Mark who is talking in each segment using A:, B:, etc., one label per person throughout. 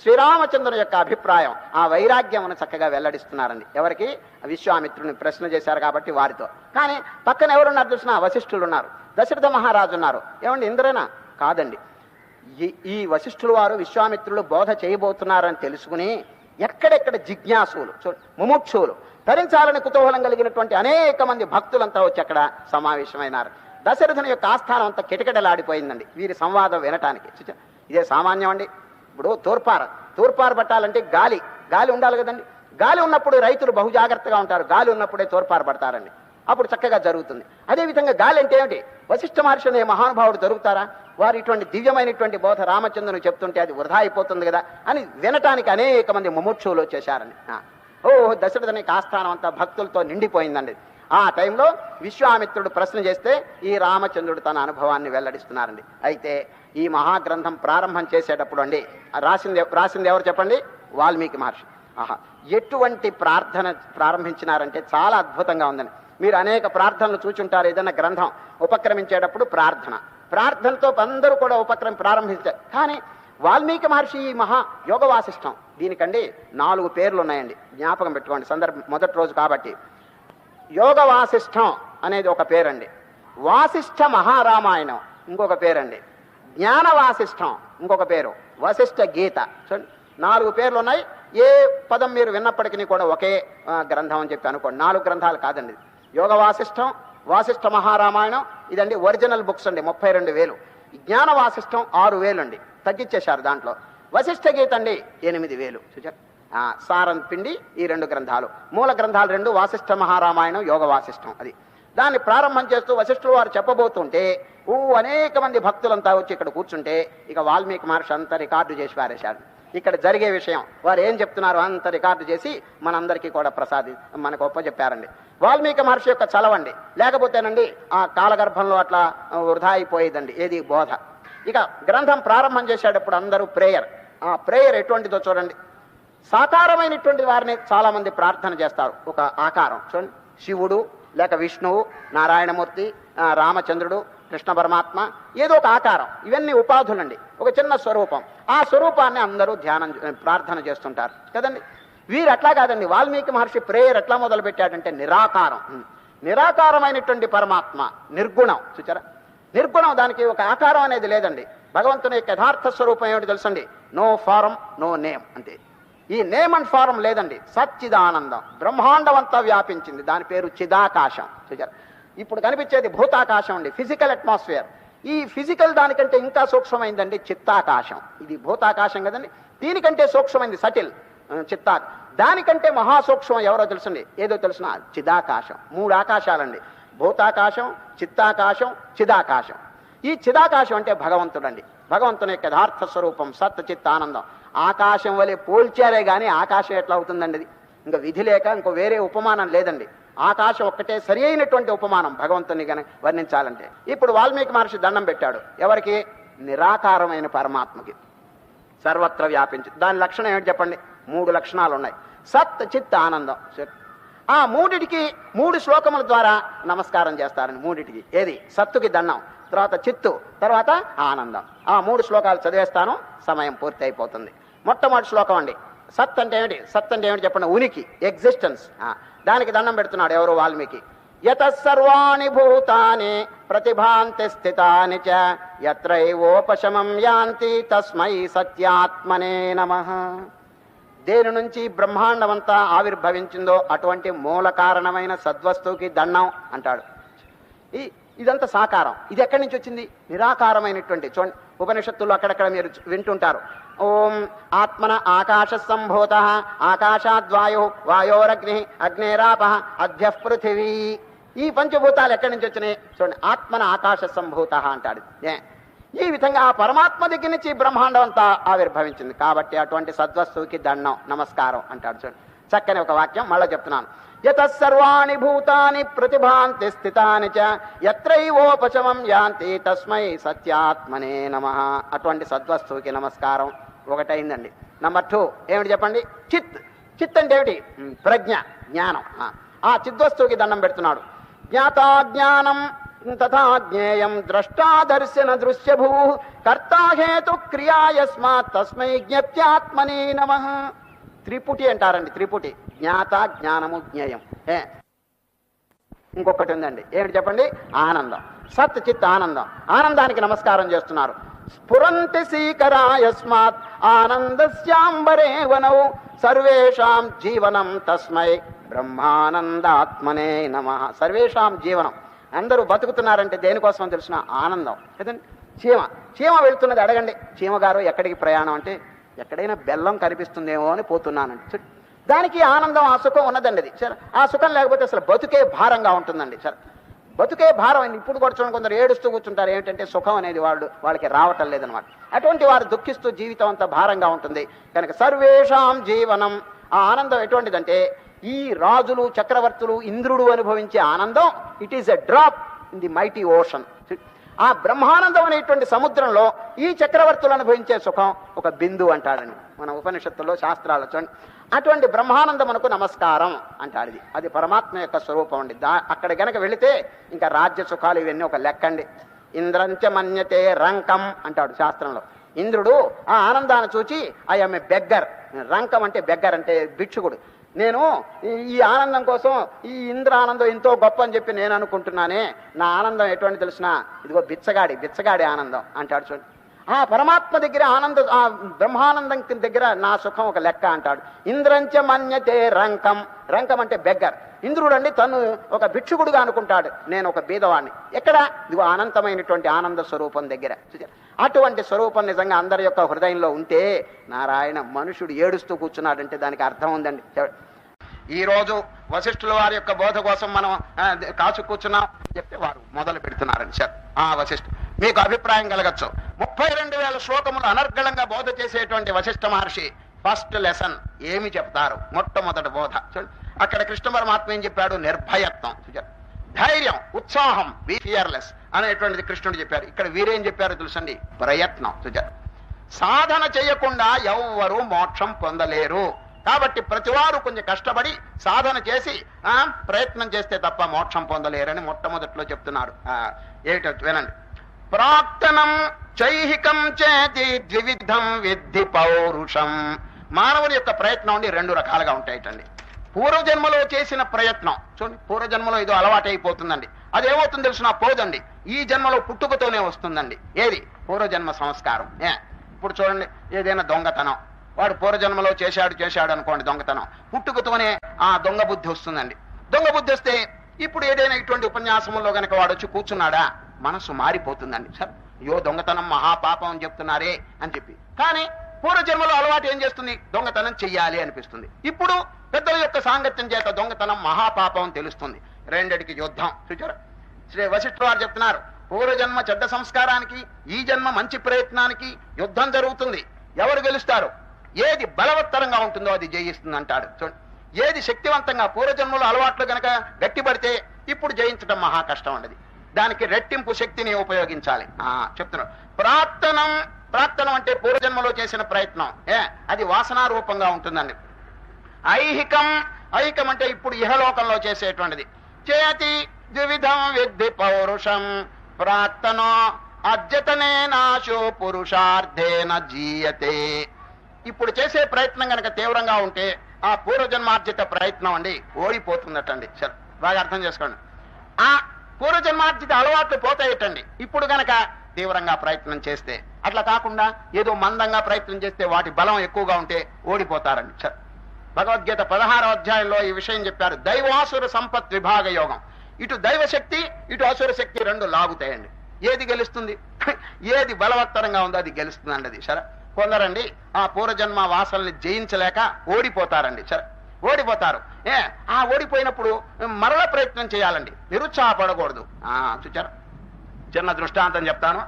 A: శ్రీరామచంద్రుని యొక్క అభిప్రాయం, ఆ వైరాగ్యమును చక్కగా వెల్లడిస్తున్నారండి. ఎవరికి? విశ్వామిత్రుని ప్రశ్న చేశారు కాబట్టి వారితో. కానీ పక్కన ఎవరున్నారు చూసినా వశిష్ఠులు ఉన్నారు, దశరథ మహారాజు ఉన్నారు. ఏమండి ఇంద్రేనా? కాదండి. ఈ వశిష్ఠులు వారు విశ్వామిత్రులు బోధ చేయబోతున్నారని తెలుసుకుని ఎక్కడెక్కడ జిజ్ఞాసులు, ముముక్షువులు, తరించాలని కుతూహలం కలిగినటువంటి అనేక మంది భక్తులంతా వచ్చి అక్కడ సమావేశమైనారు. దశరథుని యొక్క ఆస్థానం అంతా కిటకిటలాడిపోయిందండి వీరి సంవాదం వినటానికి. ఇదే సామాన్యం అండి. ఇప్పుడు తూర్పార పట్టాలంటే గాలి ఉండాలి కదండి. గాలి ఉన్నప్పుడు రైతులు బహుజాగ్రత్తగా ఉంటారు, గాలి ఉన్నప్పుడే తూర్పార పడతారండి, అప్పుడు చక్కగా జరుగుతుంది. అదేవిధంగా గాలి అంటే ఏమిటి? వశిష్ఠ మహర్షి అనే మహానుభావుడు జరుగుతారా? వారు ఇటువంటి దివ్యమైనటువంటి బోధ రామచంద్రుని చెప్తుంటే అది వృధా అయిపోతుంది కదా అని వినటానికి అనేక మంది ముముక్షువులు వచ్చేశారండి. దశరథుని ఆస్థానం అంతా భక్తులతో నిండిపోయిందండి. ఆ టైంలో విశ్వామిత్రుడు ప్రశ్న చేస్తే ఈ రామచంద్రుడు తన అనుభవాన్ని వెల్లడిస్తున్నారండి. అయితే ఈ మహాగ్రంథం ప్రారంభం చేసేటప్పుడు అండి రాసింది ఎవరు చెప్పండి? వాల్మీకి మహర్షి. ఎటువంటి ప్రార్థన ప్రారంభించినారంటే చాలా అద్భుతంగా ఉందండి. మీరు అనేక ప్రార్థనలు చూచుంటారు. ఏదైనా గ్రంథం ఉపక్రమించేటప్పుడు ప్రార్థనతో అందరూ కూడా ప్రారంభించారు. కానీ వాల్మీకి మహర్షి ఈ మహా యోగ వాసిష్టం, దీనికండి 4 పేర్లు ఉన్నాయండి, జ్ఞాపకం పెట్టుకోండి. మొదటి రోజు కాబట్టి యోగ వాసిష్టం అనేది ఒక పేరండి, వాసిష్ఠ మహారామాయణం ఇంకొక పేరండి, జ్ఞాన వాసిష్టం ఇంకొక పేరు, వశిష్ఠ గీత. చూడండి 4 పేర్లు ఉన్నాయి. ఏ పదం మీరు విన్నప్పటికీ కూడా ఒకే గ్రంథం అని చెప్పి అనుకోండి. 4 గ్రంథాలు కాదండి. యోగ వాసిష్టం, వాసిష్ఠ మహారామాయణం ఇదండి ఒరిజినల్ బుక్స్ అండి, 32,000. జ్ఞాన వాసిష్టం 6,000 అండి, తగ్గించేశారు దాంట్లో. వశిష్ఠ గీత అండి 8,000. చూచారు? సారం పిండి ఈ 2 గ్రంథాలు, మూల గ్రంథాలు 2, వాసిష్ఠ మహారామాయణం, యోగ వాసిష్టం. అది దాన్ని ప్రారంభం చేస్తూ వశిష్ఠులు వారు చెప్పబోతుంటే అనేక మంది భక్తులంతా వచ్చి ఇక్కడ కూర్చుంటే ఇక వాల్మీకి మహర్షి అంతా రికార్డు చేసి పారేశారు. ఇక్కడ జరిగే విషయం వారు ఏం చెప్తున్నారో అంత రికార్డు చేసి మనందరికీ కూడా మనకు ఒప్పచెప్పారండి. వాల్మీకి మహర్షి యొక్క చలవండి, లేకపోతేనండి ఆ కాలగర్భంలో అట్లా వృధా అయిపోయేదండి ఏది బోధ. ఇక గ్రంథం ప్రారంభం చేసేటప్పుడు అందరూ ఆ ప్రేయర్ ఎటువంటిదో చూడండి. సాకారమైనటువంటి వారిని చాలా మంది ప్రార్థన చేస్తారు. ఒక ఆకారం చూడండి, శివుడు లేక విష్ణువు, నారాయణమూర్తి, రామచంద్రుడు, కృష్ణ పరమాత్మ, ఏదో ఒక ఆకారం, ఇవన్నీ ఉపాధులండి. ఒక చిన్న స్వరూపం, ఆ స్వరూపాన్ని అందరూ ప్రార్థన చేస్తుంటారు కదండి. వీరు అట్లా కాదండి. వాల్మీకి మహర్షి ప్రేయర్ ఎట్లా మొదలు పెట్టాడంటే నిరాకారమైనటువంటి పరమాత్మ, నిర్గుణం. చూచారా? నిర్గుణం, దానికి ఒక ఆకారం అనేది లేదండి. భగవంతుని యొక్క యథార్థ స్వరూపం ఏమిటి తెలుసండి? No form, no name. అంతే. ఈ నేమ్ అండ్ ఫారం లేదండి. సచ్చిదానందం, బ్రహ్మాండం అంతా వ్యాపించింది, దాని పేరు చిదాకాశం. చూచారా? ఇప్పుడు కనిపించేది భూతాకాశం అండి, ఫిజికల్ అట్మాస్ఫియర్. ఈ ఫిజికల్ దానికంటే ఇంకా సూక్ష్మమైందండి చిత్తాకాశం. ఇది భూతాకాశం కదండి, దీనికంటే సూక్ష్మమైంది సటిల్ చిత్తా. దానికంటే మహాసూక్ష్మం ఎవరో తెలుసండి? ఏదో తెలుసిన? చిదాకాశం. 3 ఆకాశాలండి, భూతాకాశం, చిత్తాకాశం, చిదాకాశం. ఈ చిదాకాశం అంటే భగవంతుడండి. భగవంతుని యొక్క యథార్థ స్వరూపం సత్ చిత్ ఆనందం. ఆకాశం వలె పోల్చారే గాని ఆకాశం ఎట్లా అవుతుందండి? అది ఇంకా విధి లేక ఇంకో వేరే ఉపమానం లేదండి. ఆకాశం ఒక్కటే సరి అయినటువంటి ఉపమానం భగవంతుని గన వర్ణించాలంటే. ఇప్పుడు వాల్మీకి మహర్షి దండం పెట్టాడు ఎవరికి? నిరాకారమైన పరమాత్మకి, సర్వత్ర వ్యాపించి. దాని లక్షణం ఏమిటి చెప్పండి? 3 లక్షణాలు ఉన్నాయి. సత్ చిత్ ఆనందం. ఆ 3టికి 3 శ్లోకముల ద్వారా నమస్కారం చేస్తారని. 3టికి ఏది? సత్తుకి దండం, తర్వాత చిత్తు, తర్వాత ఆనందం. ఆ 3 శ్లోకాలు చదివేస్తాను, సమయం పూర్తి అయిపోతుంది. మొట్టమొదటి శ్లోకం అండి. సత్ అంటే ఏమిటి? సత్ అంటే ఏమిటి చెప్పండి? ఉనికి, ఎగ్జిస్టెన్స్. దానికి దండం పెడుతున్నాడు ఎవరు? వాల్మీకి. యతః సర్వాణి భూతాని ప్రతిభాంతి స్థితాని చ యత్రైవోపశమం యాంతి తస్మై సత్యాత్మనే నమః. దేని నుంచి బ్రహ్మాండమంతా ఆవిర్భవించిందో అటువంటి మూల కారణమైన సద్వస్తువుకి దండం అంటాడు. ఇదంతా సాకారం. ఇది ఎక్కడి నుంచి వచ్చింది? నిరాకారమైనటువంటి. చూడండి ఉపనిషత్తుల్లో అక్కడక్కడ మీరు వింటుంటారు. ఓం ఆత్మన ఆకాశ సంభూత ఆకాశాద్వాయు వాయోరగ్ని అగ్నేరాప అద్భ్య పృథివీ. ఈ పంచభూతాలు ఎక్కడి నుంచి వచ్చినాయి? చూడండి, ఆత్మన ఆకాశ సంభూత అంటాడు. ఈ విధంగా ఆ పరమాత్మ దగ్గర నుంచి బ్రహ్మాండం అంతా ఆవిర్భవించింది. కాబట్టి అటువంటి సద్వస్తువుకి దండం, నమస్కారం అంటాడు. చూడండి చక్కని ఒక వాక్యం మళ్ళీ చెప్తున్నాను. యతః సర్వాణి భూతాని ప్రతిభాంతి స్థితాని చ యత్రైవోపశమం యాంతి తస్మై సత్యాత్మనే నమః. అటువంటి సద్వస్తువుకి నమస్కారం ఒకటైందండి. నంబర్ 2 ఏమిటి చెప్పండి? చిత్ అంటే ఏమిటి? ప్రజ్ఞ, జ్ఞానం. ఆ చిద్వస్తువుకి దండం పెడుతున్నాడు. జ్ఞాతా జ్ఞానం తథా జ్ఞేయం ద్రష్టాదర్శన దృశ్యభూ కర్తా హేతు క్రియా యస్మాత్ తస్మై జ్ఞప్త్యాత్మనే నమః. త్రిపుటి అంటారండి. త్రిపుటి జ్ఞాత, జ్ఞానము, జ్ఞేయం. ఇంకొకటి ఉందండి, ఏమిటి చెప్పండి? ఆనందం. సత్ చిత్ ఆనందం. ఆనందానికి నమస్కారం చేస్తున్నారు. స్ఫురంతి సీకరా యస్మాత్ ఆనందస్యాంబరే వనౌ సర్వేషాం జీవనం తస్మై బ్రహ్మానందాత్మనే నమః. సర్వేషాం జీవనం, అందరూ బతుకుతున్నారంటే దేనికోసం తెలిసిన ఆనందం కదండి. చీమ వెళ్తున్నది, అడగండి చీమ గారు ఎక్కడికి ప్రయాణం అంటే ఎక్కడైనా బెల్లం కనిపిస్తుందేమో అని పోతున్నానండి. దానికి ఆనందం, ఆ సుఖం ఉన్నదండి. అది సరే, ఆ సుఖం లేకపోతే అసలు బతుకే భారంగా ఉంటుందండి. సరే, బతుకే భారం అయింది. ఇప్పుడు కూడా చూడండి, కొందరు ఏడుస్తూ కూర్చుంటారు. ఏంటంటే సుఖం అనేది వాళ్ళకి రావటం లేదనమాట. అటువంటి వారు దుఃఖిస్తూ జీవితం అంతా భారంగా ఉంటుంది. కనుక సర్వేషాం జీవనం, ఆ ఆనందం ఎటువంటిదంటే ఈ రాజులు, చక్రవర్తులు, ఇంద్రుడు అనుభవించే ఆనందం, it is a drop in the mighty ocean. ఆ బ్రహ్మానందం అనేటువంటి సముద్రంలో ఈ చక్రవర్తులు అనుభవించే సుఖం ఒక బిందు అంటాడని మన ఉపనిషత్తుల్లో, శాస్త్రాల్లో చూడండి. అటువంటి బ్రహ్మానందమునకు నమస్కారం అంటాడు. అది పరమాత్మ యొక్క స్వరూపం అండి. అక్కడ గనక వెళితే ఇంకా రాజ్య సుఖాలు ఇవన్నీ ఒక లెక్కండి. ఇంద్రంచ మన్యతే రంకం అంటాడు శాస్త్రంలో. ఇంద్రుడు ఆ ఆనందాన్ని చూచి ఐఎమ్ ఏ బెగ్గర్. రంకం అంటే బెగ్గర్ అంటే భిక్షుకుడు. నేను ఈ ఆనందం కోసం ఈ ఇంద్ర ఆనందం ఎంతో గొప్ప అని చెప్పి నేను అనుకుంటున్నానే, నా ఆనందం ఎటువంటి తెలిసినా ఇదిగో బిచ్చగాడి ఆనందం అంటాడు చూడండి. ఆ పరమాత్మ దగ్గర ఆనందం, ఆ బ్రహ్మానందం దగ్గర నా సుఖం ఒక లెక్క అంటాడు. ఇంద్రంచ మన్యతే రంకం. రంకం అంటే బెగ్గర్. ఇంద్రుడు అండి తను ఒక భిక్షుకుడుగా అనుకుంటాడు, నేను ఒక బీదవాణ్ణి. ఎక్కడ? ఇదిగో అనంతమైనటువంటి ఆనంద స్వరూపం దగ్గర. అటువంటి స్వరూపం నిజంగా అందరి యొక్క హృదయంలో ఉంటే, నారాయణ మనుషుడు ఏడుస్తూ కూర్చున్నాడంటే దానికి అర్థం ఉందండి. ఈ రోజు వశిష్ఠుల వారి యొక్క బోధ కోసం మనం కాచు కూర్చున్నాం చెప్తే వారు మొదలు పెడుతున్నారని సార్. వశిష్ఠు మీకు అభిప్రాయం కలగచ్చు. 32,000 శ్లోకములు అనర్గళంగా బోధ చేసేటువంటి వశిష్ఠ మహర్షి ఫస్ట్ లెసన్ ఏమి చెప్తారు? మొట్టమొదటి బోధ చూడండి. అక్కడ కృష్ణ పరమాత్మ ఏం చెప్పాడు? నిర్భయత్వం, ధైర్యం, ఉత్సాహం, బి ఫియర్లెస్ అనేటువంటిది కృష్ణుడు చెప్పారు. ఇక్కడ వీరేం చెప్పారు తెలుసండి? ప్రయత్నం. సాధన చేయకుండా ఎవ్వరూ మోక్షం పొందలేరు. కాబట్టి ప్రతివారు కొంచెం కష్టపడి సాధన చేసి ప్రయత్నం చేస్తే తప్ప మోక్షం పొందలేరని మొట్టమొదట్లో చెప్తున్నారు. ఏమిటో వినండి. ప్రాక్తనం చైహికం చేతి ద్వివిధం విద్ధి పౌరుషం. మానవుని యొక్క ప్రయత్నం అండి 2 రకాలుగా ఉంటాయిటండి. పూర్వజన్మలో చేసిన ప్రయత్నం చూడండి, పూర్వజన్మలో ఏదో అలవాటైపోతుందండి, అదేమవుతుంది తెలిసిన పోదండి. ఈ జన్మలో పుట్టుకతోనే వస్తుందండి. ఏది? పూర్వజన్మ సంస్కారం. ఇప్పుడు చూడండి, ఏదైనా దొంగతనం వాడు పూర్వజన్మలో చేశాడు అనుకోండి, దొంగతనం పుట్టుకతోనే ఆ దొంగ బుద్ధి వస్తుందండి. దొంగ బుద్ధి వస్తే ఇప్పుడు ఏదైనా ఇటువంటి ఉపన్యాసంలో గనక వాడు వచ్చి కూర్చున్నాడా, మనసు మారిపోతుందండి. సార్ అయ్యో దొంగతనం మహాపాపం అని చెప్తున్నారే అని చెప్పి. కానీ పూర్వజన్మలో అలవాటు ఏం చేస్తుంది? దొంగతనం చెయ్యాలి అనిపిస్తుంది. ఇప్పుడు పెద్దల యొక్క సాంగత్యం చేత దొంగతనం మహాపాపం అని తెలుస్తుంది. రెండిటికి యుద్ధం. చూచారు, శ్రీ వశిష్ఠ వారు చెప్తున్నారు, పూర్వజన్మ చెడ్డ సంస్కారానికి ఈ జన్మ మంచి ప్రయత్నానికి యుద్ధం జరుగుతుంది. ఎవరు గెలుస్తారు? ఏది బలవత్తరంగా ఉంటుందో అది జయిస్తుంది అంటాడు. చూడండి, ఏది శక్తివంతంగా పూర్వజన్మలో అలవాట్లు గనక గట్టిపడితే ఇప్పుడు జయించడం మహా కష్టం ఉండదు. దానికి రెట్టింపు శక్తిని ఉపయోగించాలి చెప్తున్నాడు. ప్రాక్తనం అంటే పూర్వజన్మలో చేసిన ప్రయత్నం, అది వాసనా రూపంగా ఉంటుందండి. ఐహికం అంటే ఇప్పుడు ఇహలోకంలో చేసేటువంటిది. చేతి ద్విధం విద్ధి పౌరుషం ప్రాక్తనో అద్యతనే నాశో పురుషార్థేన జీయతే. ఇప్పుడు చేసే ప్రయత్నం కనుక తీవ్రంగా ఉంటే ఆ పూర్వజన్మార్జిత ప్రయత్నం అండి ఓడిపోతుందటండి. సరే బాగా అర్థం చేసుకోండి. ఆ పూర్వజన్మార్జిత అలవాట్లు పోతాయటండి ఇప్పుడు గనక తీవ్రంగా ప్రయత్నం చేస్తే. అట్లా కాకుండా ఏదో మందంగా ప్రయత్నం చేస్తే వాటి బలం ఎక్కువగా ఉంటే ఓడిపోతారండి. సరే, భగవద్గీత 16వ అధ్యాయంలో ఈ విషయం చెప్పారు. దైవాసుర సంపత్ విభాగ యోగం. ఇటు దైవశక్తి ఇటు అసుర శక్తి 2 లాగుతాయండి. ఏది గెలుస్తుంది? ఏది బలవత్తరంగా ఉందో అది గెలుస్తుందండి. అది సరే, కొందరండి ఆ పూర్వజన్మ వాసనల్ని జయించలేక ఓడిపోతారండి. సరే, ఓడిపోతారు. ఓడిపోయినప్పుడు మరల ప్రయత్నం చేయాలండి, నిరుత్సాహపడకూడదు. చూచారు, చిన్న దృష్టాంతం చెప్తాను.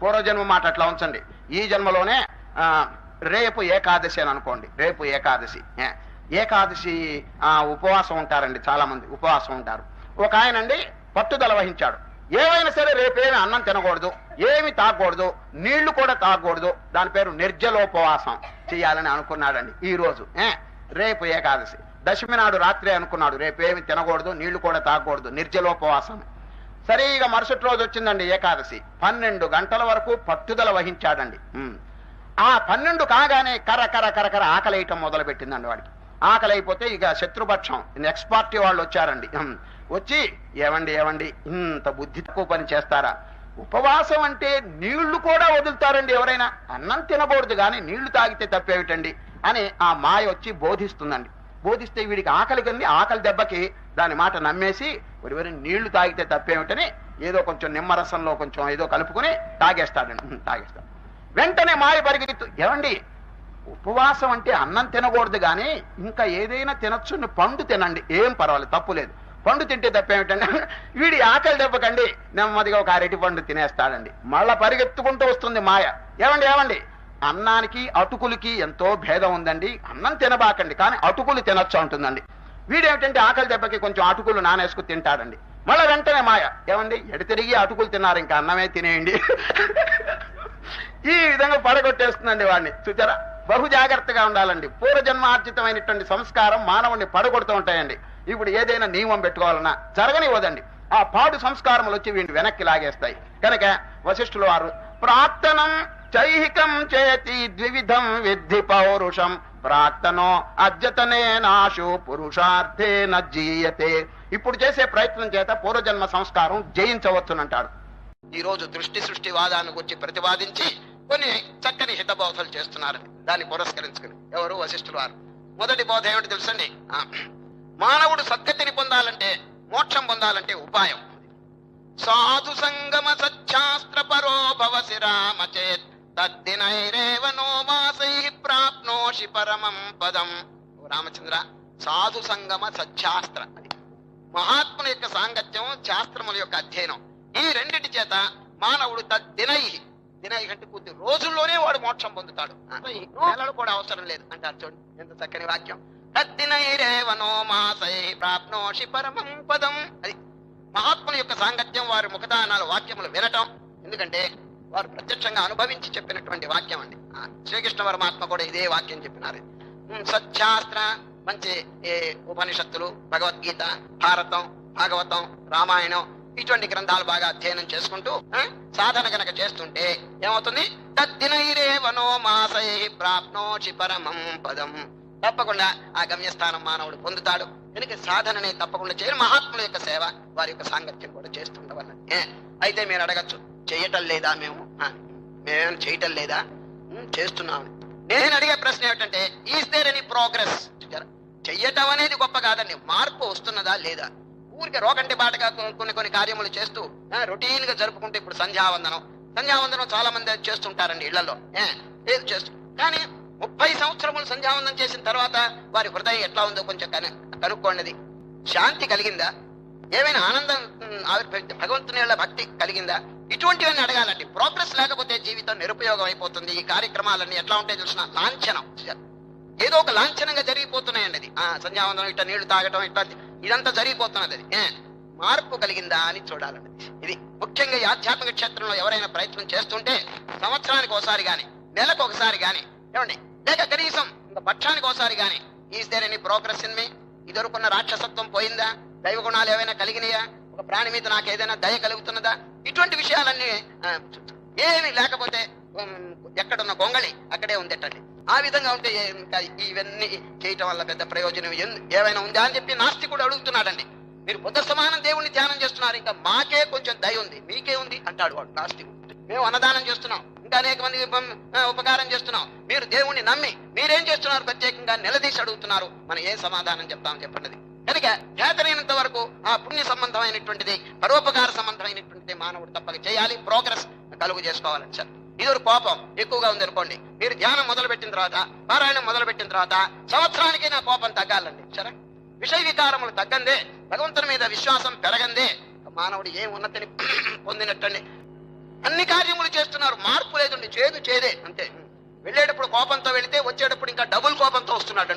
A: పూర్వజన్మ మాట అట్లా ఉంచండి. ఈ జన్మలోనే రేపు ఏకాదశి అని అనుకోండి. రేపు ఏకాదశి ఉపవాసం ఉంటారండి. చాలా మంది ఉపవాసం ఉంటారు. ఒక ఆయనండి పట్టుదల వహించాడు. ఏమైనా సరే రేపేమి అన్నం తినకూడదు, ఏమి తాగకూడదు, నీళ్లు కూడా తాగకూడదు. దాని పేరు నిర్జలోపవాసం చేయాలని అనుకున్నాడండి. ఈ రోజు రేపు ఏకాదశి, దశమి నాడు రాత్రి అనుకున్నాడు రేపేమి తినకూడదు, నీళ్లు కూడా తాగకూడదు, నిర్జలోపవాసం. సరిగా మరుసటి రోజు వచ్చిందండి ఏకాదశి. 12 గంటల వరకు పట్టుదల వహించాడండి. ఆ 12 కాగానే కర ఆకలేయటం మొదలు పెట్టిందండి వాడికి. ఆకలి అయిపోతే ఇక శత్రుపక్షం నెక్స్ట్ పార్టీ వాళ్ళు వచ్చారండి. వచ్చి ఏవండి ఇంత బుద్ధి తక్కువ పని చేస్తారా? ఉపవాసం అంటే నీళ్లు కూడా వదులుతారండి ఎవరైనా. అన్నం తినకూడదు కానీ నీళ్లు తాగితే తప్పేమిటండి అని ఆ మాయ వచ్చి బోధిస్తుందండి. బోధిస్తే వీడికి ఆకలి కంది, ఆకలి దెబ్బకి దాని మాట నమ్మేసి ఎవరి నీళ్లు తాగితే తప్పేమిటని ఏదో కొంచెం నిమ్మరసంలో కొంచెం ఏదో కలుపుకుని తాగేస్తాడండి. వెంటనే మాయ పరిగెత్తు, ఏమండి ఉపవాసం అంటే అన్నం తినకూడదు కానీ ఇంకా ఏదైనా తినొచ్చు, పండు తినండి, ఏం పర్వాలేదు, తప్పులేదు, పండు తింటే తప్పేమిటండి. వీడి ఆకలి దెబ్బకండి నెమ్మదిగా ఒక అరటి పండు తినేస్తాడండి. మళ్ళా పరిగెత్తుకుంటూ వస్తుంది మాయ, ఏమండి అన్నానికి అటుకులకి ఎంతో భేదం ఉందండి, అన్నం తినబాకండి కానీ అటుకులు తినొచ్చు అంటుందండి. వీడేమిటంటే ఆకలి దెబ్బకి కొంచెం అటుకులు నానేసుకు తింటాడండి. మళ్ళా వెంటనే మాయ, ఏమండి ఎడతిరిగి అటుకులు తిన్నారు, ఇంకా అన్నమే తినేయండి. ఈ విధంగా పడగొట్టేస్తుందండి వాడిని. చూచారా, బహు జాగ్రత్తగా ఉండాలండి. పూర్వజన్మార్జితమైనటువంటి సంస్కారం మానవుడిని పడగొడుతూ ఉంటాయండి. ఇప్పుడు ఏదైనా నియమం పెట్టుకోవాలన్నా జరగనివ్వదండి. ఆ పాడు సంస్కారములు వచ్చి వీడిని వెనక్కి లాగేస్తాయి. కనుక వశిష్ఠుల వారు ప్రాక్తనం చైహికం చేతి ద్వివిధం విద్ధి పౌరుషం ప్రాక్తనో అద్యతనే నాశు పురుషార్థే నజ్జీయతే. ఇప్పుడు చేసే ప్రయత్నం చేత పూర్వజన్మ సంస్కారం జయించవచ్చునంటాడు. ఈ రోజు దృష్టి సృష్టి వాదాన్ని గురించి ప్రతిపాదించి కొన్ని చక్కని హితబోధలు చేస్తున్నారు. దాన్ని పురస్కరించుకుని ఎవరు? వశిష్ఠుల వారు. మొదటి బోధ ఏమిటి తెలుసండి? మానవుడు సద్గతిని పొందాలంటే, మోక్షం పొందాలంటే ఉపాయం సాధు సంగమ సచ్చాస్త్ర పరో భవసి రామచేత్ తద్దినైరేవ నోమాసై ప్రాప్నోషి పరమం పదం. రామచంద్ర, సాధు సంగమ సచ్చాస్త్ర, అది మహాత్ముల యొక్క సాంగత్యం, శాస్త్రముల యొక్క అధ్యయనం, ఈ రెండిటి చేత మానవుడు తద్దినై అంటే కొద్ది రోజుల్లోనే వాడు మోక్షం పొందుతాడు. నెలలు కూడా అవసరం లేదు అంటారు. చూడండి ఎంత చక్కని వాక్యం. తద్దినైరేవ నోమాసై ప్రాప్నోషి పరమం పదం. అది మహాత్ముల యొక్క సాంగత్యం, వారి ముఖదానాలు, వాక్యములు వినటం. ఎందుకంటే వారు ప్రత్యక్షంగా అనుభవించి చెప్పినటువంటి వాక్యం అండి. శ్రీకృష్ణ పరమాత్మ కూడా ఇదే వాక్యం చెప్పినారు. సచ్చాస్త్ర, మంచి ఉపనిషత్తులు, భగవద్గీత, భారతం, భాగవతం, రామాయణం, ఇటువంటి గ్రంథాలు బాగా అధ్యయనం చేసుకుంటూ సాధన గనక చేస్తుంటే ఏమవుతుంది? తద్దినైరేవనో మాసై ప్రాప్నోషి పరమం పదం. తప్పకుండా ఆ గమ్యస్థానం మానవుడు పొందుతాడు. కనుక సాధనని తప్పకుండా చేయడం, మహాత్ముల యొక్క సేవ, వారి యొక్క సాంగత్యం కూడా చేస్తుండవన్నది. అయితే మీరు అడగచ్చు, చేయటం లేదా? మేమేమైనా చేయటం లేదా? చేస్తున్నామని. నేను అడిగే ప్రశ్న ఏమిటంటే, ఈస్ దేర్ ఎనీ ప్రోగ్రెస్? చెయ్యటం అనేది గొప్ప కాదండి, మార్పు వస్తున్నదా లేదా? ఊరికి రోగంటి బాటగా కొన్ని కార్యములు చేస్తూ రొటీన్ గా జరుపుకుంటే, ఇప్పుడు సంధ్యావందనం చాలా మంది చేస్తుంటారండి ఇళ్లలో, లేదు చేస్తూ. కానీ 30 సంవత్సరములు సంధ్యావందనం చేసిన తర్వాత వారి హృదయం ఎట్లా ఉందో కొంచెం కనుక్కోండి. శాంతి కలిగిందా? ఏమైనా ఆనందం భగవంతుని భక్తి కలిగిందా? ఇటువంటివన్నీ అడగాలండి. ప్రోగ్రెస్ లేకపోతే జీవితం నిరుపయోగం అయిపోతుంది. ఈ కార్యక్రమాలన్నీ ఎట్లా ఉంటాయి చూసిన, లాంఛనం, ఏదో ఒక లాంఛనంగా జరిగిపోతున్నాయండి. అది సంధ్యావందనం, ఇట్లా నీళ్లు తాగటం, ఇట్లా ఇదంతా జరిగిపోతున్నది. అది మార్పు కలిగిందా అని చూడాలండి. ఇది ముఖ్యంగా ఈ ఆధ్యాత్మిక క్షేత్రంలో ఎవరైనా ప్రయత్నం చేస్తుంటే సంవత్సరానికి ఒకసారి గాని, నెలకు ఒకసారి గాని, ఏమండి, లేక కనీసం పక్షానికి ఒకసారి గాని, is there any progress in me? ఇదొరుకున్న రాక్షసత్వం పోయిందా? దైవ గుణాలు ఏవైనా కలిగినాయా? ఒక ప్రాణి మీద నాకు ఏదైనా దయ కలుగుతున్నదా? ఇటువంటి విషయాలన్నీ ఏమి లేకపోతే ఎక్కడున్న గొంగళి అక్కడే ఉందేటండి. ఆ విధంగా ఉంటే ఇవన్నీ చేయటం వల్ల పెద్ద ప్రయోజనం ఏమైనా ఉందా అని చెప్పి నాస్తికుడు అడుగుతున్నాడండి. మీరు బుద్ధ సమానం దేవుణ్ణి ధ్యానం చేస్తున్నారు, ఇంకా మాకే కొంచెం దయ ఉంది, మీకే ఉంది అంటాడు వాడు నాస్తికుడు. మేము అన్నదానం చేస్తున్నాం, ఇంకా అనేక మంది ఉపకారం చేస్తున్నాం, మీరు దేవుణ్ణి నమ్మి మీరేం చేస్తున్నారు ప్రత్యేకంగా నిలదీసి అడుగుతున్నారు, మనం ఏ సమాధానం చెప్తామని చెప్పండి. కనుక చేతనైనంత వరకు ఆ పుణ్య సంబంధమైనటువంటిది, పరోపకార సంబంధమైనటువంటిది మానవుడు తప్పక చేయాలి. ప్రోగ్రెస్ కలుగు చేసుకోవాలని సార్. ఇది ఒక కోపం ఎక్కువగా ఉంది అనుకోండి, మీరు ధ్యానం మొదలు పెట్టిన తర్వాత, పారాయణం మొదలు పెట్టిన తర్వాత సంవత్సరానికి నా కోపం తగ్గాలండి. సరే, విషయ వికారములు తగ్గందే, భగవంతుని మీద విశ్వాసం పెరగందే మానవుడు ఏం ఉన్నతిని పొందినట్టండి. అన్ని కార్యములు చేస్తున్నారు, మార్పు లేదండి, చేదే అంతే. వెళ్ళేటప్పుడు కోపంతో వెళితే వచ్చేటప్పుడు ఇంకా డబుల్ కోపంతో వస్తున్నాడు.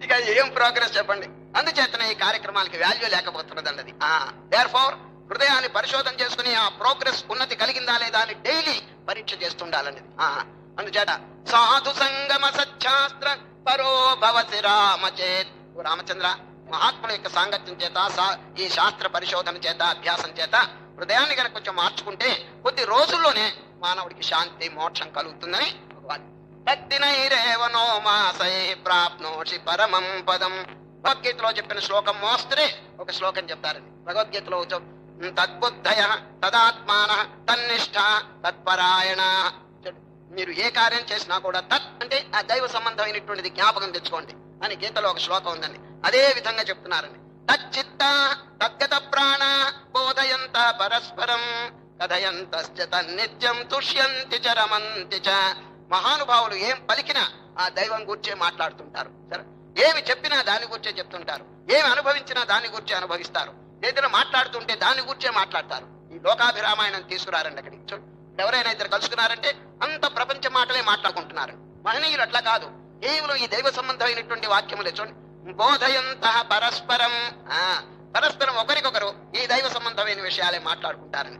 A: ఇక ఏం ప్రోగ్రెస్ చెప్పండి. అందుచేతనే ఈ కార్యక్రమాలకి వాల్యూ లేకపోతున్నదండి. అది దేర్ఫోర్ హృదయాన్ని పరిశోధన చేసుకుని ఆ ప్రోగ్రెస్ ఉన్నతి కలిగిందా లేదా అని డైలీ పరీక్ష చేస్తుండాలన్నది. అందుచేత సాధు సంగమ సచ్చాస్త్ర పరో భవసి రామచేత్. రామచంద్ర, మహాత్ముల యొక్క సాంగత్యం చేత ఈ శాస్త్ర పరిశోధన చేత అభ్యాసం చేత హృదయాన్ని కనుక కొంచెం మార్చుకుంటే కొద్ది రోజుల్లోనే మానవుడికి శాంతి మోక్షం కలుగుతుందని భగవాన్ తద్దినైరేవనో మాసై ప్రాప్నోషి పరమం పదం. భగవద్గీతలో చెప్పిన శ్లోకం మోస్తరే ఒక శ్లోకం చెప్తారండి. భగవద్గీతలో తద్బుద్ధయ తదాత్మాన తన్నిష్ట తత్పరాయణ. మీరు ఏ కార్యం చేసినా కూడా తత్ అంటే ఆ దైవ సంబంధమైనటువంటిది జ్ఞాపకం తెచ్చుకోండి అని గీతలో ఒక శ్లోకం ఉందండి. అదే విధంగా చెప్తున్నారండి. తచ్చిత్త తద్గత ప్రాణ బోధయంత పరస్పరం కథయంతశ్చ తన్నిత్యం తుష్యంతి చ రమంతి చ. మహానుభావులు ఏం పలికినా ఆ దైవం గురించే మాట్లాడుతుంటారు. సరే, ఏమి చెప్పినా దాని గురించే చెప్తుంటారు, ఏమి అనుభవించినా దాని గురించే అనుభవిస్తారు, ఏదైనా మాట్లాడుతుంటే దాని గురించే మాట్లాడతారు. ఈ లోకాభిరామాయణం తీసుకురారండి అక్కడికి. చూడు, ఎవరైనా ఇద్దరు కలుసుకున్నారంటే అంత ప్రపంచ మాటలే మాట్లాడుకుంటున్నారు. మహనీయులు అట్లా కాదు, కేవలం ఈ దైవ సంబంధమైనటువంటి వాక్యములే. చూడండి, బోధయంత పరస్పరం, పరస్పరం ఒకరికొకరు ఈ దైవ సంబంధమైన విషయాలే మాట్లాడుకుంటారని.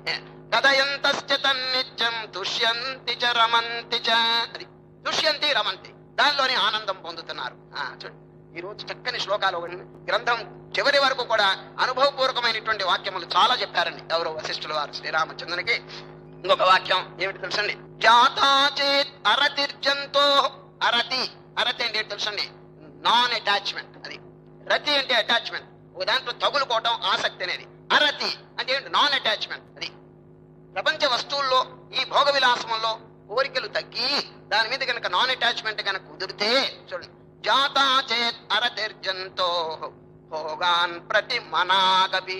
A: కథయంతశ్చ తన్నిత్యం తుష్యంతి చ రమంతి చ. అది తుష్యంతి రమంతి, దానిలోనే ఆనందం పొందుతున్నారు. చూడండి, ఈ రోజు చక్కని శ్లోకాలు గ్రంథం చివరి వరకు కూడా అనుభవపూర్వకమైనటువంటి వాక్యములు చాలా చెప్పారండి ఎవరో వశిష్ఠుల వారు శ్రీరామచంద్రునికి. ఇంకొక వాక్యం ఏమిటి తెలుసండి? జాతాచేత్ అరతిర్జంతో. అరతి, అరతి అంటే తెలుసండి, నాన్ అటాచ్మెంట్. అది రతి అంటే అటాచ్మెంట్, ఒక దాంట్లో తగులుకోవటం, ఆసక్తి అనేది. అరతి అంటే నాన్ అటాచ్మెంట్. అది ప్రపంచ వస్తువుల్లో ఈ భోగ విలాసంలో కోరికలు తగ్గి దాని మీద కనుక నాన్ అటాచ్మెంట్ కనుక కుదిరితే, చూడండి, జాతా చేత్ అరతిర్జంతో భోగాన్ ప్రతి మనాగపి.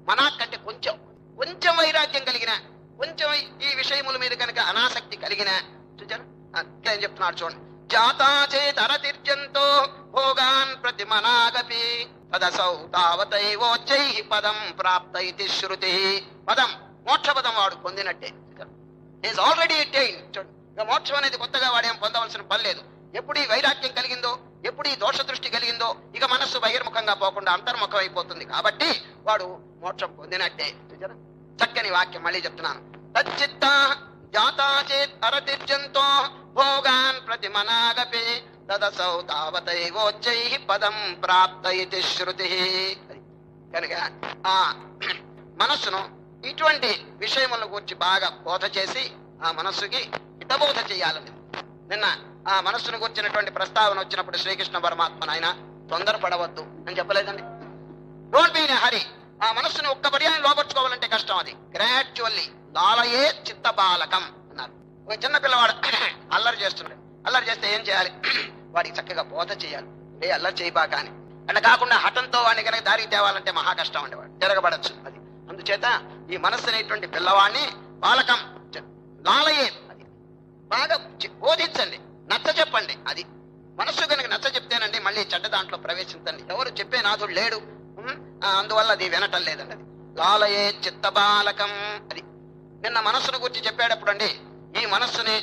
A: మనాక్ అంటే కొంచెం, కొంచెం వైరాగ్యం కలిగిన, కొంచెం ఈ విషయముల మీద కనుక అనాసక్తి కలిగిన, చూచారు అట్లా చెప్తున్నాడు. చూడండి, జాతా చేత్ అరతిర్జంతో భోగాన్ ప్రతి మనాగపి తదసౌ తావతైవోచ్చై పదం ప్రాప్తైతి శృతి. పదం మోక్ష పదం వాడు పొందినట్టే. Is already attained. చూడండి, ఇక మోక్షం అనేది కొత్తగా వాడేం పొందవలసిన పని లేదు. ఎప్పుడు ఈ వైరాగ్యం కలిగిందో, ఎప్పుడు ఈ దోష దృష్టి కలిగిందో, ఇక మనస్సు బహిర్ముఖంగా పోకుండా అంతర్ముఖం అయిపోతుంది. కాబట్టి వాడు మోక్షం పొందినట్టే. చక్కని వాక్యం మళ్ళీ చెప్తున్నాను. తచ్చిత్త జాతా చేత్ అరతిర్జంతో భోగాన్ ప్రతి మనాగపి తదసౌ తావతైవోచ్చై పదం ప్రాప్తైతి శృతి. కనుక ఆ మనస్సును ఇటువంటి విషయముల గురించి బాగా బోధ చేసి ఆ మనస్సుకి హితబోధ చేయాలని. నిన్న ఆ మనస్సును గురించినటువంటి ప్రస్తావన వచ్చినప్పుడు శ్రీకృష్ణ పరమాత్మ ఆయన తొందరపడవద్దు అని చెప్పలేదండి. డోంట్ బీ ఇన్ ఎ హరీ. ఆ మనస్సును ఒక్క పర్యాయం లోపరుచుకోవాలంటే కష్టం. అది గ్రాడ్యువల్లీ లాలయే చిత్త బాలకం అన్నారు. ఒక చిన్న పిల్లవాడు అల్లరి చేస్తున్నాడు. అల్లరి చేస్తే ఏం చేయాలి? వాడికి చక్కగా బోధ చేయాలి. అల్లరి చేయబా కానీ అట్లా కాకుండా హఠంతో వాడిని కనుక దారికి తేవాలంటే మహా కష్టం అండి, వాడు తిరగబడచ్చు. అది అందుచేత ఈ మనస్సు అనేటువంటి పిల్లవాడిని బాలకం లాలయే, అది బాగా బోధించండి, నచ్చ చెప్పండి. అది మనస్సు కనుక నచ్చ చెప్తేనండి మళ్ళీ చెడ్డ దాంట్లో ప్రవేశించండి. ఎవరు చెప్పే నాథుడు లేడు, అందువల్ల అది వినటం లేదండి. అది లాలయే చిత్త బాలకం. అది నిన్న మనస్సును గురించి చెప్పేటప్పుడు అండి, ఈ మనస్సుని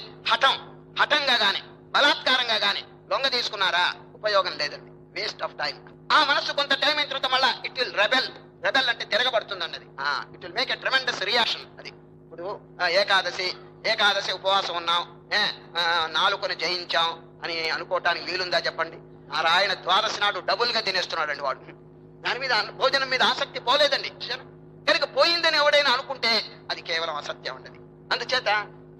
A: హఠంగా గాని బలాత్కారంగా గాని లొంగ తీసుకున్నారా ఉపయోగం లేదండి, వేస్ట్ ఆఫ్ టైం. ఆ మనస్సు కొంత టైం అయిన తర్వాత మళ్ళా ఇట్ విల్ రెబెల్. రెబెల్ అంటే తిరగబడుతుంది అన్నది. It will make a tremendous reaction. అది ఇప్పుడు ఏకాదశి ఉపవాసం ఉన్నాం, నాలుకను జయించాం అని అనుకోవటానికి వీలుందా చెప్పండి? నారాయణ ద్వాదశి నాడు డబుల్ గా తినేస్తున్నాడు అండి వాడు. దాని మీద భోజనం మీద ఆసక్తి పోలేదండి. కనుక పోయిందని ఎవడైనా అనుకుంటే అది కేవలం అసత్యం ఉండదు. అందుచేత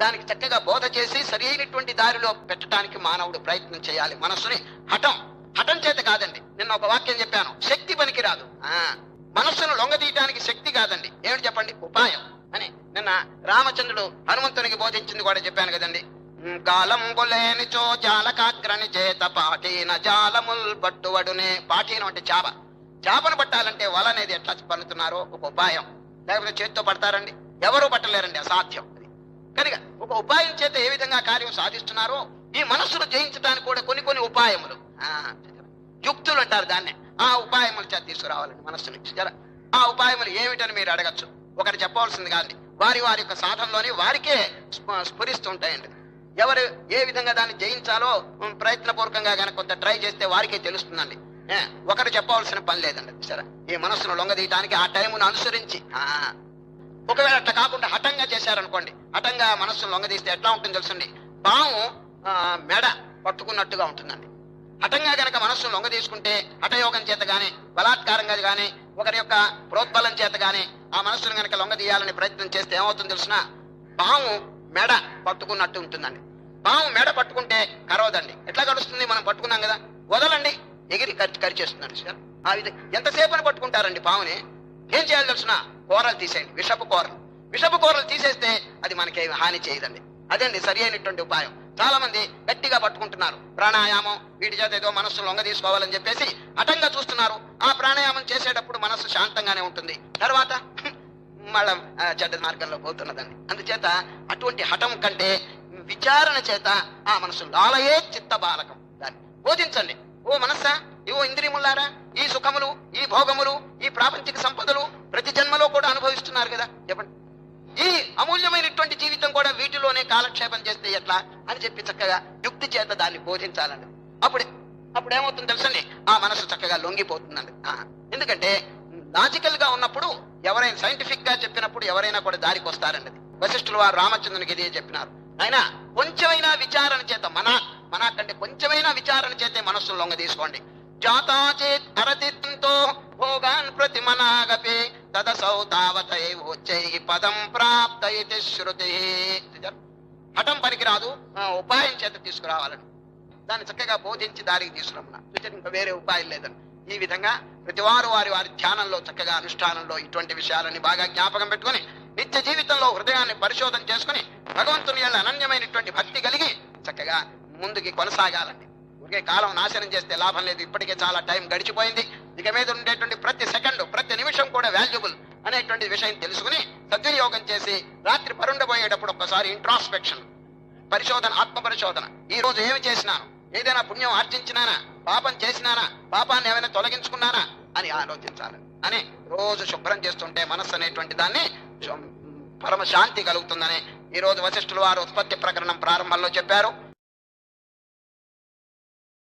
A: దానికి చక్కగా బోధ చేసి సరైనటువంటి దారిలో పెట్టడానికి మానవుడు ప్రయత్నం చేయాలి. మనస్సుని హఠం చేత కాదండి. నిన్న ఒక వాక్యం చెప్పాను, శక్తి పనికి రాదు. మనస్సును లొంగదీయటానికి శక్తి కాదండి, ఏమిటి చెప్పండి? ఉపాయం అని. నిన్న రామచంద్రుడు హనుమంతునికి బోధించింది కూడా చెప్పాను కదండి. గాలంబులేనిచో జాలకాగ్రని చేత పాటీన జాలముల్ పట్టువడునే. పాటీనం అంటే చేపను పట్టాలంటే వల అనేది ఎట్లా పన్నుతున్నారో ఒక ఉపాయం, లేకపోతే చేతితో పడతారండి, ఎవరూ పట్టలేరండి, అసాధ్యం. కనుక ఒక ఉపాయం చేత ఏ విధంగా కార్యం సాధిస్తున్నారో ఈ మనస్సును జయించడానికి కూడా కొన్ని ఉపాయములు, యుక్తులు అంటారు దాన్ని, ఆ ఉపాయములు చేత తీసుకురావాలండి మనస్సుని. ఆ ఉపాయములు ఏమిటని మీరు అడగచ్చు. ఒకటి చెప్పవలసింది కాదండి, వారి యొక్క సాధనలోని వారికే స్ఫురిస్తూ ఉంటాయండి. ఎవరు ఏ విధంగా దాన్ని జయించాలో ప్రయత్నపూర్వకంగా కనుక కొంత ట్రై చేస్తే వారికే తెలుస్తుందండి. ఒకరు చెప్పవలసిన పని లేదండి. సరే, ఈ మనస్సును లొంగదీయటానికి ఆ టైమును అనుసరించి, ఒకవేళ అట్లా కాకుండా హఠంగా చేశారనుకోండి, హఠంగా మనస్సును లొంగదీస్తే ఎట్లా ఉంటుంది తెలుసండి? పాము మెడ పట్టుకున్నట్టుగా ఉంటుందండి. హఠంగా గనక మనస్సును లొంగ తీసుకుంటే హఠయోగం చేత గాని బలాత్కారంగా గాని ఒకరి యొక్క ప్రోద్బలం చేత గాని ఆ మనస్సును గనక లొంగ తీయాలని ప్రయత్నం చేస్తే ఏమవుతుందో తెలిసిన పాము మెడ పట్టుకున్నట్టు ఉంటుందండి. పాము మెడ పట్టుకుంటే కరవదండి. ఎట్లా గడుస్తుంది? మనం పట్టుకున్నాం కదా, వదలండి, ఎగిరి కరిచేస్తుందండి సార్. ఆ విధంగా ఎంతసేపని పట్టుకుంటారండి పాముని? ఏం చేయాలి తెలిసిన? కూరలు తీసేయండి, విషపు కూరలు తీసేస్తే అది మనకి హాని చేయదండి. అదండి సరి అయినటువంటి ఉపాయం. చాలా మంది గట్టిగా పట్టుకుంటున్నారు, ప్రాణాయామం వీటి చేత ఏదో మనస్సు లొంగ తీసుకోవాలని చెప్పేసి హఠంగా చూస్తున్నారు. ఆ ప్రాణాయామం చేసేటప్పుడు మనస్సు శాంతంగానే ఉంటుంది, తర్వాత మళ్ళా చెడ్డ మార్గంలో పోతున్నదండి. అందుచేత అటువంటి హఠం కంటే విచారణ చేత ఆ మనసు లాలయే చిత్త బాలకం. దాన్ని బోధించండి. ఓ మనస్సా, ఇవో ఇంద్రియములారా, ఈ సుఖములు, ఈ భోగములు, ఈ ప్రాపంచిక సంపదలు ప్రతి జన్మలో కూడా అనుభవిస్తున్నారు కదా, చెప్పండి. ఈ అమూల్యమైనటువంటి జీవితం కూడా వీటిలోనే కాలక్షేపం చేస్తే ఎట్లా అని చెప్పి చక్కగా యుక్తి చేత దాన్ని బోధించాలండి. అప్పుడు ఏమవుతుంది తెలుసండి, ఆ మనసు చక్కగా లొంగిపోతుందండి. ఎందుకంటే లాజికల్ గా ఉన్నప్పుడు ఎవరైనా సైంటిఫిక్ గా చెప్పినప్పుడు ఎవరైనా కూడా దారికి వస్తారండి. వశిష్ఠులు వారు రామచంద్రునికి ఇదే చెప్పినారు. అయినా కొంచెమైనా విచారణ చేత మన కంటే కొంచెమైనా విచారణ చేతే మనస్సును లొంగ తీసుకోండి. జాతాచేత్ అరతితో భోగాన్ ప్రతిమనాగపే తదసౌ తావతైవోచ్చై పదం ప్రాప్త ఇతి శృతి. హఠం పనికిరాదు, ఉపాయం చేత తీసుకురావాలని దాన్ని చక్కగా బోధించి దారికి తీసుకురమ్మన్నా. ఇంకా వేరే ఉపాయం లేదని. ఈ విధంగా ప్రతి వారి ధ్యానంలో చక్కగా అనుష్ఠానంలో ఇటువంటి విషయాలని బాగా జ్ఞాపకం పెట్టుకుని నిత్య జీవితంలో హృదయాన్ని పరిశోధన చేసుకుని భగవంతుని యొక్క అనన్యమైనటువంటి భక్తి కలిగి చక్కగా ముందుకి కొనసాగాలండి. ఒకే కాలం నాశనం చేస్తే లాభం లేదు. ఇప్పటికే చాలా టైం గడిచిపోయింది. ఇక మీద ఉండేటువంటి ప్రతి సెకండ్, ప్రతి నిమిషం కూడా వాల్యుబుల్ అనేటువంటి విషయం తెలుసుకుని సద్వినియోగం చేసి రాత్రి పరుండబోయేటప్పుడు ఒక్కసారి ఇంట్రాస్పెక్షన్, పరిశోధన, ఆత్మ పరిశోధన. ఈ రోజు ఏమి చేసినాను, ఏదైనా పుణ్యం ఆర్జించినానా, పాపం చేసినానా, పాపాన్ని ఏమైనా తొలగించుకున్నానా అని ఆలోచించాలి. అని రోజు శుభ్రం చేస్తుంటే మనస్సు అనేటువంటి దాన్ని పరమ శాంతి కలుగుతుందని ఈ రోజు వశిష్ఠులు వారు ఉత్పత్తి ప్రకరణం ప్రారంభంలో చెప్పారు.